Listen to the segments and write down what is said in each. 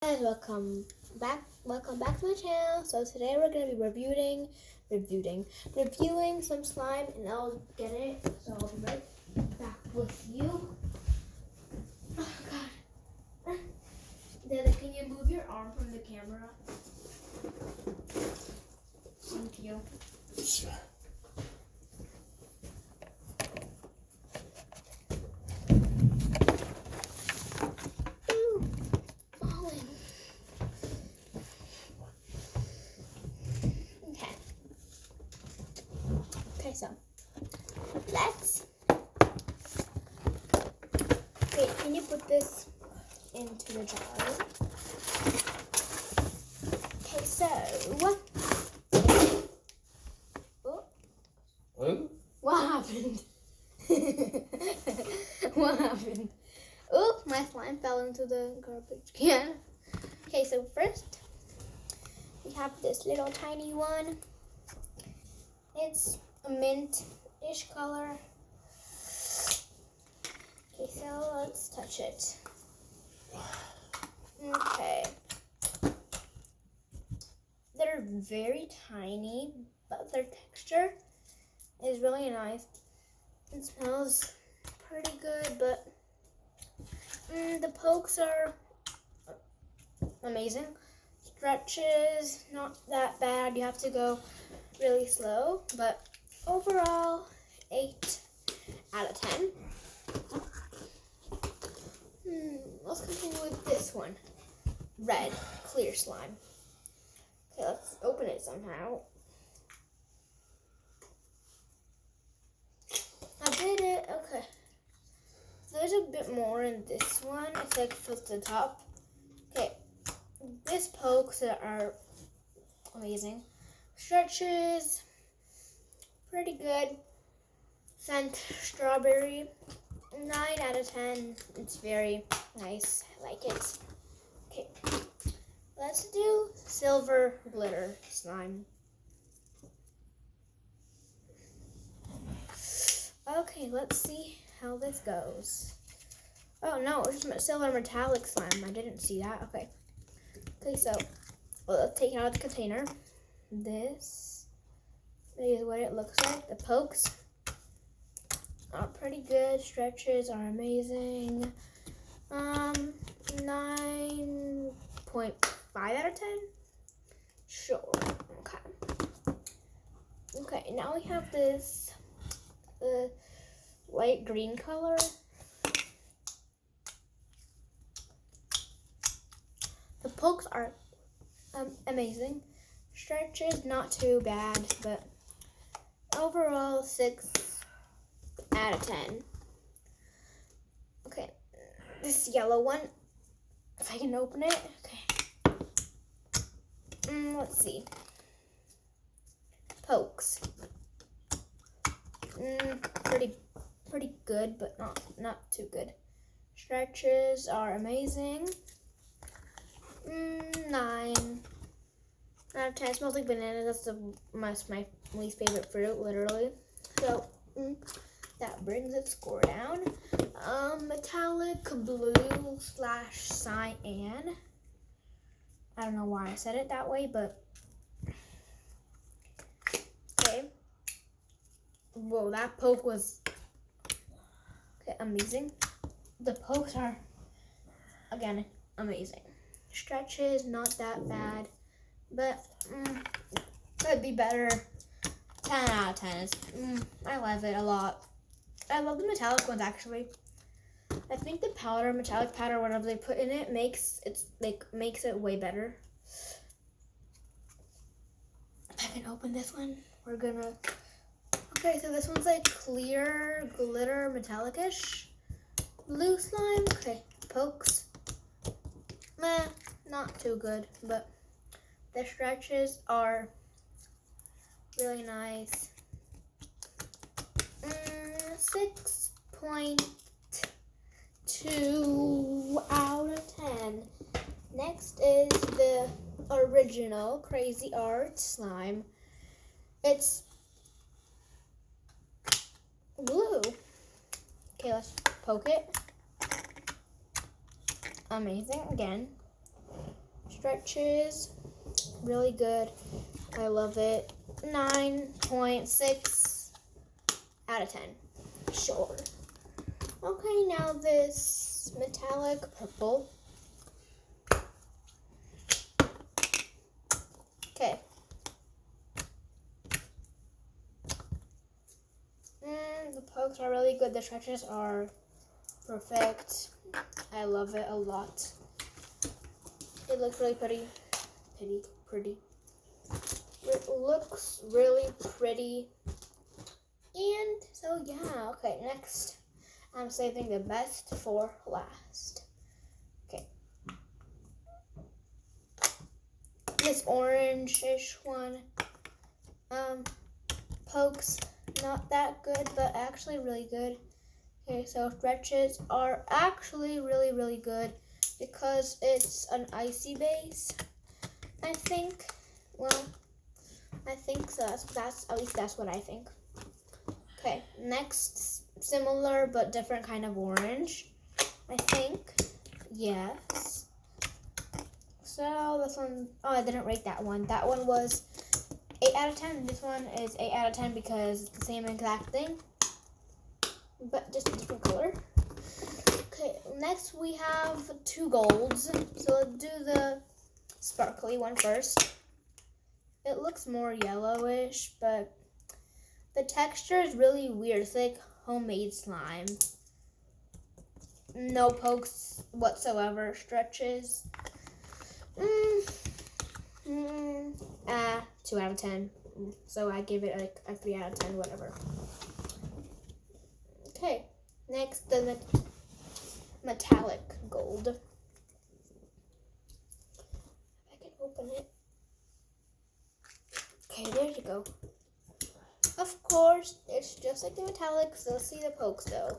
Guys, welcome back to my channel. So today we're gonna be reviewing some slime, and I'll get it. So I'll be right back with you. Oh God, Dada, can you move your arm from the camera? Thank you. Sure. Okay, so let's. Wait, can you put this into the jar? Okay, so what happened? What happened? Oh, my slime fell into the garbage can. Okay, so first we have this little tiny one. It's a mint-ish color. Okay, so let's touch it. Okay. They're very tiny, but their texture is really nice. It smells pretty good, but the pokes are amazing. Stretches, not that bad. You have to go really slow, but overall, 8 out of 10. Let's continue with this one. Red, clear slime. Okay, let's open it somehow. I did it. Okay. There's a bit more in this one. It's like fills the top. Okay. These pokes are amazing. Stretches, pretty good. Scent, strawberry, 9 out of 10. It's very nice. I like it. Okay. Let's do silver glitter slime. Okay, let's see how this goes. Oh no, it's just silver metallic slime. I didn't see that. Okay. Okay, so let's take it out of the container. This is what it looks like. The pokes are pretty good. Stretches are amazing. 9.5 out of 10. Sure. Okay. Okay, now we have this light green color. The pokes are amazing. Stretches not too bad, but overall 6 out of 10. Okay, this yellow one, if I can open it. Okay. Let's see. Pokes. Pretty good, but not too good. Stretches are amazing. 9 out of 10. It smells like banana. That's my least favorite fruit, literally. So that brings its score down. Metallic blue / cyan. I don't know why I said it that way, but okay. Whoa, that poke was amazing. The pokes are, again, amazing. Stretches, not that bad, but could be better. 10 out of 10. I love it a lot. I love the metallic ones, actually. I think the metallic powder, whatever they put in it, makes it way better. If I can open this one, we're gonna. Okay, so this one's like clear glitter metallic-ish blue slime. Okay, pokes. Meh, not too good, but the stretches are really nice. 6.2 out of 10. Next is the original Crazy Art slime. It's blue. Okay, let's poke it. Amazing again. Stretches, really good. I love it. 9.6 out of 10. Sure. Okay, now this metallic purple. Okay. The pokes are really good. The stretches are perfect. I love it a lot. It looks really pretty. Pretty. It looks really pretty. And so yeah, okay, next I'm saving the best for last. Okay. This orange-ish one. Pokes, not that good, but actually really good. Okay, so stretches are actually really, really good because it's an icy base. I think. Well, I think so. That's at least that's what I think. Okay, next, similar but different kind of orange. I think. Yes. So this one, oh, I didn't rate that one. That one was 8 out of 10. This one is 8 out of 10 because it's the same exact thing, but just a different color. Okay, next we have 2 golds. So let's do the sparkly one first. It looks more yellowish, but the texture is really weird. It's like homemade slime. No pokes whatsoever. Stretches. 2 out of 10. So I give it like a 3 out of 10, whatever. Okay, next the metallic gold. If I can open it. Okay, there you go. Of course, it's just like the metallic, so let's see the pokes though.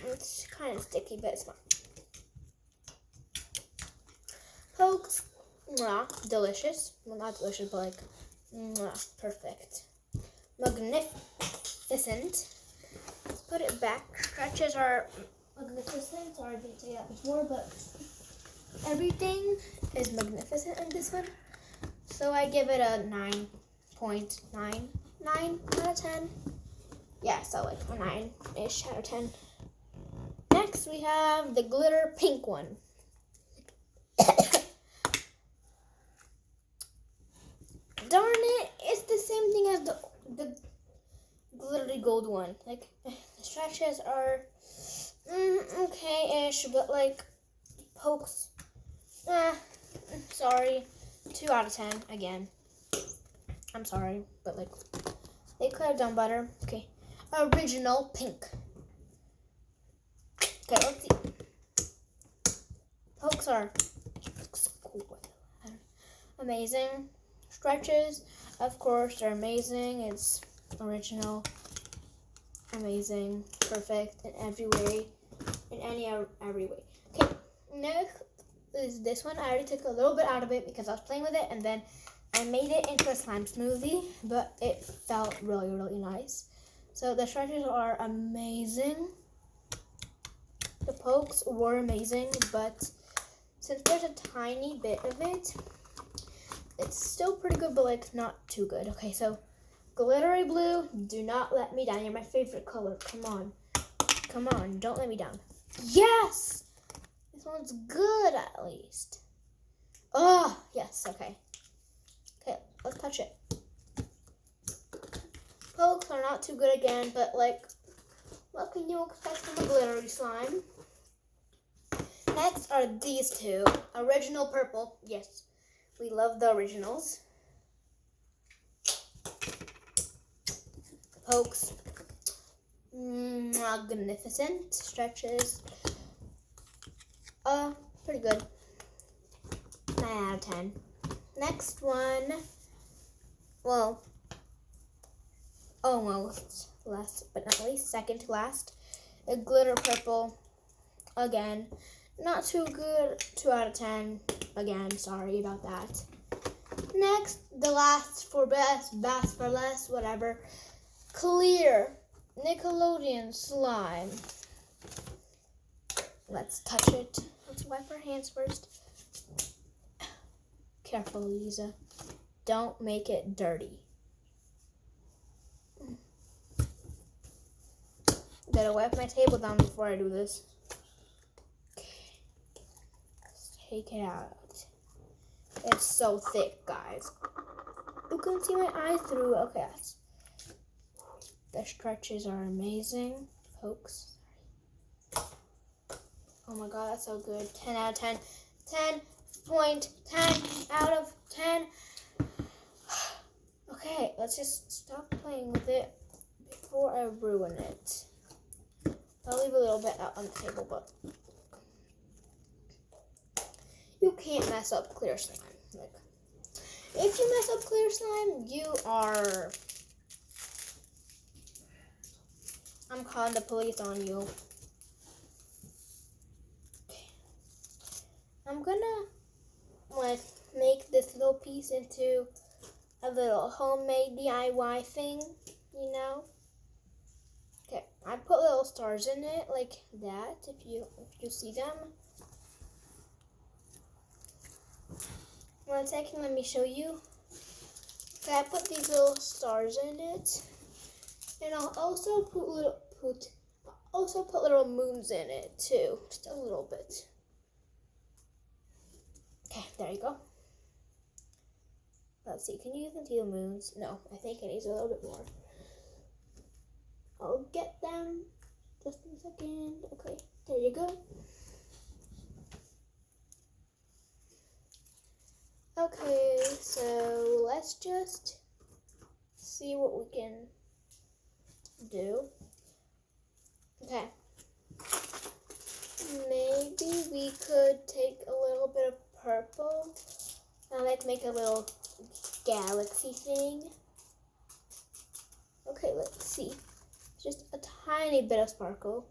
It's kind of sticky, but it's fine. Pokes, delicious. Well, not delicious, but like, perfect. Magnificent. Let's put it back. Stretches are magnificent. Sorry, I didn't say that before, but everything is magnificent in this one. So I give it a 9.99 out of 10. Yeah, so like a 9-ish out of 10. Next, we have the glitter pink one. Darn it, it's the same thing as the glittery gold one. Like, the stretches are okay-ish, but like, pokes, sorry, 2 out of 10 again. I'm sorry, but like, they could have done better. Okay, original pink. Okay, let's see. Pokes are amazing. Stretches, of course, are amazing. It's original, amazing, perfect in every way, every way. Okay, next is this one. I already took a little bit out of it because I was playing with it, and then I made it into a slime smoothie, but it felt really, really nice. So the stretches are amazing. The pokes were amazing, but since there's a tiny bit of it, it's still pretty good, but like not too good. Okay, so glittery blue, do not let me down. You're my favorite color. Come on. Come on, don't let me down. Yes! This one's good at least. Oh, yes, okay. Okay, let's touch it. Pokes are not too good again, but like, what can you expect from a glittery slime? Next are these 2. Original purple. Yes, we love the originals. Pokes. Magnificent. Stretches. Pretty good. 9 out of 10. Next one. Well, almost last but not least, second to last. A glitter purple. Again. Not too good. 2 out of 10. Again, sorry about that. Next, the last for best for less, whatever. Clear Nickelodeon slime. Let's touch it. Let's wipe our hands first. careful, Lisa. Don't make it dirty. Gotta wipe my table down before I do this. Okay. Let's take it out. It's so thick, guys. You can see my eye through. Okay. The stretches are amazing. Pokes. Oh my god, that's so good. 10 out of 10. 10.10 out of 10. Okay, let's just stop playing with it before I ruin it. I'll leave a little bit out on the table, but you can't mess up clear slime. Like, if you mess up clear slime, you are... I'm calling the police on you. Okay. I'm gonna make this little piece into a little homemade DIY thing, you know? Okay, I put little stars in it like that, if you see them. 1 second, let me show you. Okay, I put these little stars in it. And I'll also put little moons in it too, just a little bit. Okay, there you go. Let's see, can you even see the moons? No, I think it needs a little bit more. I'll get them just in a second. Okay, there you go. Okay, so let's just see what we can do. Okay. Maybe we could take a little bit of purple and make a little galaxy thing. Okay, let's see. Just a tiny bit of sparkle.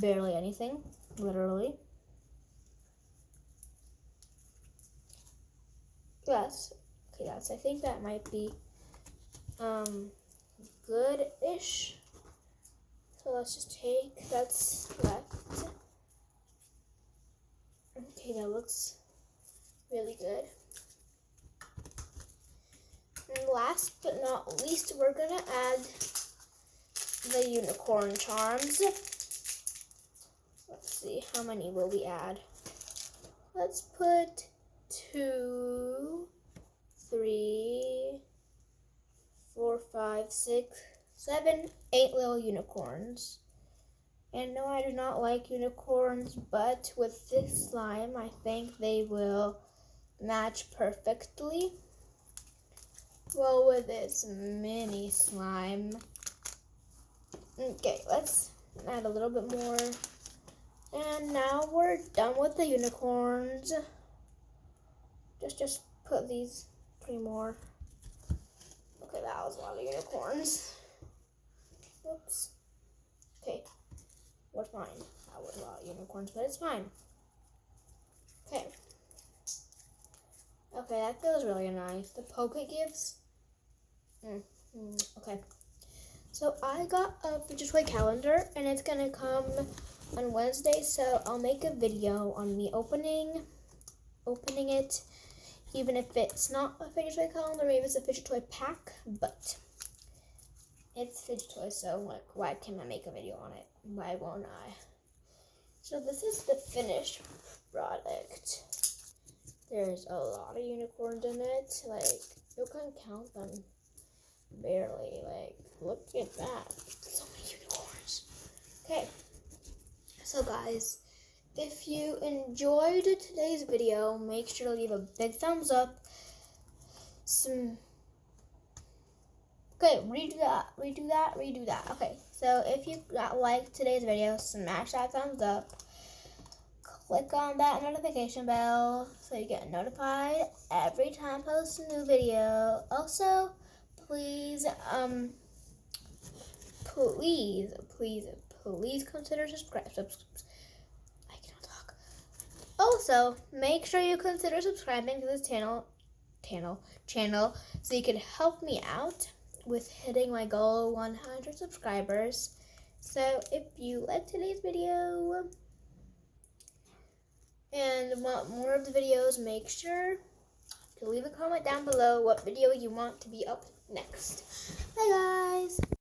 Barely anything, literally. Yes. Okay, yes, I think that might be good-ish. So let's just take that's left. Okay, that looks really good. And last but not least, we're gonna add the unicorn charms. Let's see, how many will we add? Let's put 2, 3, 4, 5, 6, 7, 8 little unicorns. And no, I do not like unicorns, but with this slime, I think they will match perfectly well with this mini slime. Okay, let's add a little bit more. And now we're done with the unicorns. Just put these 3 more. Okay, that was a lot of unicorns. Oops. Okay, we're fine. That was a lot of unicorns, but it's fine. Okay. Okay, that feels really nice. The poke it gives. Okay. So I got a Future Toy calendar, and it's gonna come on Wednesday. So I'll make a video on me opening it, even if it's not a Future Toy calendar, maybe it's a Future Toy pack, but it's Future Toy, so like, why can't I make a video on it? Why won't I? So this is the finished product. There's a lot of unicorns in it. Like, you can count them barely. Like, look at that. So many unicorns. Okay. So guys, if you enjoyed today's video, make sure to leave a big thumbs up. Okay, redo that. Okay, so if you liked today's video, smash that thumbs up. Click on that notification bell so you get notified every time I post a new video. Also, please consider subscribing. I cannot talk. Also, make sure you consider subscribing to this channel so you can help me out with hitting my goal of 100 subscribers. So if you like today's video and want more of the videos, make sure to leave a comment down below what video you want to be up next. Bye guys!